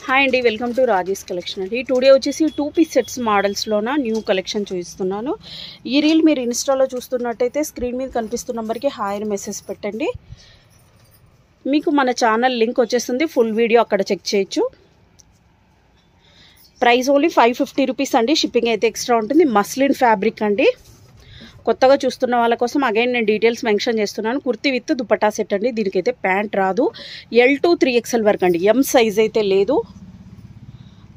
Hi అండి, welcome to Rajesh collection అండి. Today వచ్చేసి 2 పీస్ సెట్స్ మోడల్స్లోన న్యూ కలెక్షన్ చూపిస్తున్నాను. ఈ రీల్ మీరు ఇన్స్టాలో చూస్తున్నట్టయితే స్క్రీన్ మీద కనిపిస్తున్న నెంబర్కి హాయ్ అని మెసేజ్ పెట్టండి. మీకు మన ఛానల్ లింక్ వచ్చేస్తుంది, ఫుల్ వీడియో అక్కడ చెక్ చేయొచ్చు. ప్రైస్ ఓన్లీ 550 రూపీస్ అండి. షిప్పింగ్ అయితే ఎక్స్ట్రా ఉంటుంది. మస్లిన్ ఫ్యాబ్రిక్ అండి. కొత్తగా చూస్తున్న వాళ్ళ కోసం అగైన్ నేను డీటెయిల్స్ మెన్షన్ చేస్తున్నాను. కుర్తీ విత్ దుపట్టా సెట్ అండి. దీనికైతే ప్యాంట్ రాదు. L to 3XL వరకు అండి. M సైజ్ అయితే లేదు.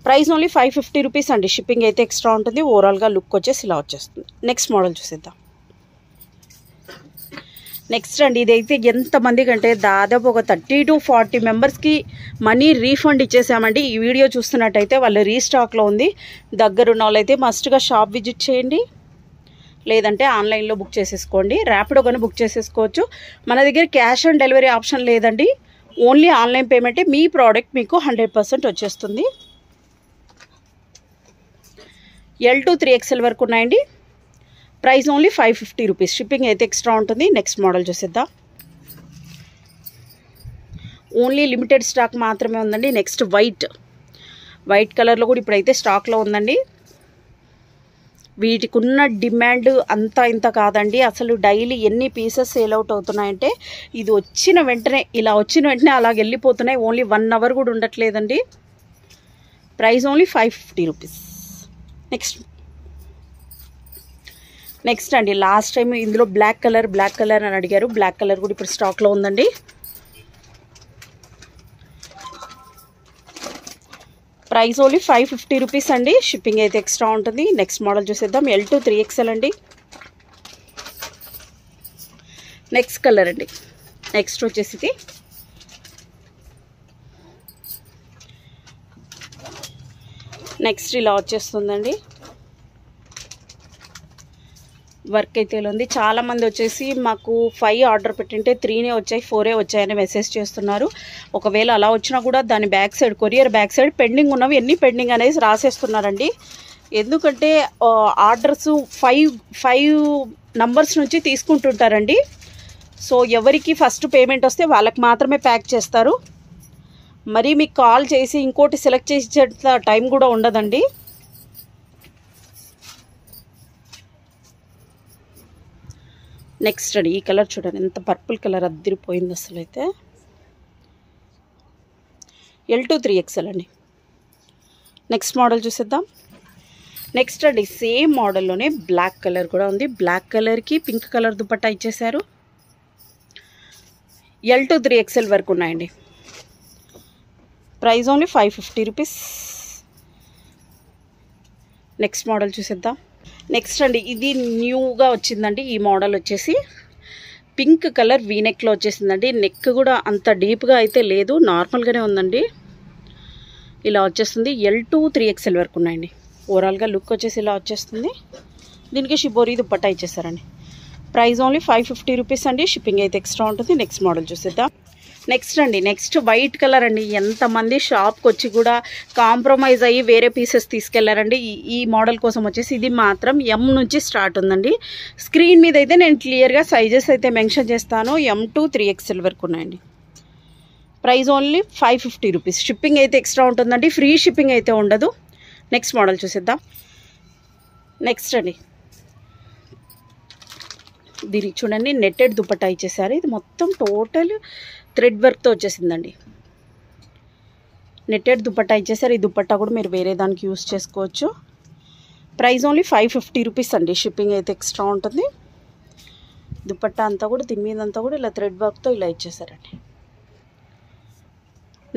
ప్రైస్ ఓన్లీ 550 రూపీస్ అండి. షిప్పింగ్ అయితే ఎక్స్ట్రా ఉంటుంది. ఓవరాల్గా లుక్ వచ్చేసి ఇలా వచ్చేస్తుంది. నెక్స్ట్ మోడల్ చూసేద్దాం. నెక్స్ట్ అండి, ఇదైతే ఎంతమంది కంటే దాదాపు ఒక 30 to 40 మెంబర్స్కి మనీ రీఫండ్ ఇచ్చేసామండి. ఈ వీడియో చూస్తున్నట్టయితే వాళ్ళు రీస్టాక్లో ఉంది. దగ్గరున్న వాళ్ళైతే మస్ట్గా షాప్ విజిట్ చేయండి, లేదంటే ఆన్లైన్లో బుక్ చేసేసుకోండి. ర్యాపిడో కానీ బుక్ చేసేసుకోవచ్చు. మన దగ్గర క్యాష్ ఆన్ డెలివరీ ఆప్షన్ లేదండి. ఓన్లీ ఆన్లైన్ పేమెంటే. మీ ప్రోడక్ట్ మీకు 100% వచ్చేస్తుంది. L to 3XL వరకు ఉన్నాయండి. Price only 550 rupees. షిప్పింగ్ అయితే ఎక్స్ట్రా ఉంటుంది. నెక్స్ట్ మోడల్ చూసేద్దాం. ఓన్లీ లిమిటెడ్ స్టాక్ మాత్రమే ఉందండి. నెక్స్ట్ వైట్ కలర్లో కూడా ఇప్పుడైతే స్టాక్లో ఉందండి. వీటికి ఉన్న డిమాండ్ అంతా ఇంత కాదండి. అసలు డైలీ ఎన్ని పీసెస్ సేల్ అవుట్ అవుతున్నాయంటే ఇది వచ్చిన వెంటనే అలాగ వెళ్ళిపోతున్నాయి. ఓన్లీ 1 అవర్ కూడా ఉండట్లేదండి. Price only 550 rupees. నెక్స్ట్ అండి, లాస్ట్ టైం ఇందులో బ్లాక్ కలర్ అని అడిగారు. బ్లాక్ కలర్ కూడా ఇప్పుడు స్టాక్లో ఉందండి. ప్రైస్ ఓన్లీ 550 రూపీస్ అండి. షిప్పింగ్ అయితే ఎక్స్ట్రా ఉంటుంది. నెక్స్ట్ మోడల్ చూసేద్దాం. L to 3XL అండి. నెక్స్ట్ కలర్ అండి. నెక్స్ట్ వచ్చేసి నెక్స్ట్ ఇలా వచ్చేస్తుందండి. వర్క్ అయితే ఇలా ఉంది. చాలామంది వచ్చేసి మాకు 5 ఆర్డర్ పెట్టింటే 3 వచ్చాయి, 4 వచ్చాయని మెసేజ్ చేస్తున్నారు. ఒకవేళ అలా వచ్చినా కూడా దాని back side, courier back side pending ఉన్నవి ఎన్ని పెండింగ్ అనేది రాసేస్తున్నారండి. ఎందుకంటే ఆర్డర్స్ 5 నంబర్స్ నుంచి తీసుకుంటుంటారండి. సో ఎవరికి ఫస్ట్ పేమెంట్ వస్తే వాళ్ళకి మాత్రమే ప్యాక్ చేస్తారు. మరి మీకు కాల్ చేసి ఇంకోటి సెలెక్ట్ చేసే టైం కూడా ఉండదండి. నెక్స్ట్ అండి, ఈ కలర్ చూడండి, ఎంత పర్పుల్ కలర్ అద్దరిపోయింది అసలు. అయితే L to 3XL అండి. నెక్స్ట్ మోడల్ చూసేద్దాం. నెక్స్ట్ అండి, సేమ్ మోడల్లోనే బ్లాక్ కలర్ కూడా ఉంది. బ్లాక్ కలర్కి పింక్ కలర్ దుపట్టా ఇచ్చేసారు. L to 3XL వరకు ఉన్నాయండి. Price only 550 rupees. Next model చూసేద్దాం. నెక్స్ట్ అండి, ఇది న్యూగా వచ్చిందండి. ఈ మోడల్ వచ్చేసి పింక్ కలర్ వీనెక్లో వచ్చేసిందండి. నెక్ కూడా అంత డీప్గా అయితే లేదు, నార్మల్గానే ఉందండి. ఇలా వచ్చేస్తుంది. L to 3XL వరకు ఉన్నాయండి. ఓవరాల్గా లుక్ వచ్చేసి ఇలా వచ్చేస్తుంది. దీనికి షిబోరి దుపట్టా ఇచ్చేసారండి. ప్రైస్ ఓన్లీ 550 రూపీస్ అండి. షిప్పింగ్ అయితే ఎక్స్ట్రా ఉంటుంది. నెక్స్ట్ మోడల్ చూసేద్దాం. నెక్స్ట్ అండి, నెక్స్ట్ వైట్ కలర్ అండి. ఎంతమంది షాప్కి వచ్చి కూడా కాంప్రమైజ్ అయ్యి వేరే పీసెస్ తీసుకెళ్లారండి. ఈ మోడల్ కోసం వచ్చేసి ఇది మాత్రం M నుంచి స్టార్ట్ ఉందండి. స్క్రీన్ మీద అయితే నేను క్లియర్గా సైజెస్ అయితే మెన్షన్ చేస్తాను. M to 3XL వరకు ఉన్నాయండి. Price only 550 rupees. షిప్పింగ్ అయితే ఎక్స్ట్రా ఉంటుందండి. ఫ్రీ షిప్పింగ్ అయితే ఉండదు. నెక్స్ట్ మోడల్ చూసేద్దాం. నెక్స్ట్ అండి, దీనికి చూడండి, నెట్టెడ్ దుపట్టా ఇచ్చేసారు. ఇది మొత్తం టోటల్ థ్రెడ్ వర్క్తో వచ్చేసిందండి. నెట్టెడ్ దుపట్టా ఇచ్చేసారు. ఈ దుపట్టా కూడా మీరు వేరే దానికి యూస్ చేసుకోవచ్చు. ప్రైస్ ఓన్లీ 550 రూపీస్ అండి. షిప్పింగ్ అయితే ఎక్స్ట్రా ఉంటుంది. దుపట్టా అంతా కూడా, దీని మీద అంతా కూడా ఇలా థ్రెడ్ వర్క్తో ఇలా ఇచ్చేసారండి.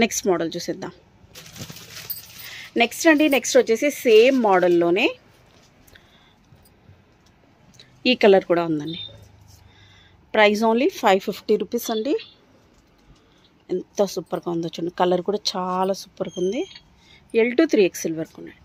నెక్స్ట్ మోడల్ చూసేద్దాం. నెక్స్ట్ అండి, నెక్స్ట్ వచ్చేసి సేమ్ మోడల్లోనే ఈ కలర్ కూడా ఉందండి. ప్రైస్ ఓన్లీ 550 రూపీస్ అండి. ఎంత సూపర్గా ఉందో చూడండి. కలర్ కూడా చాలా సూపర్గా ఉంది. L to 3XL వరకు ఉన్నాయి.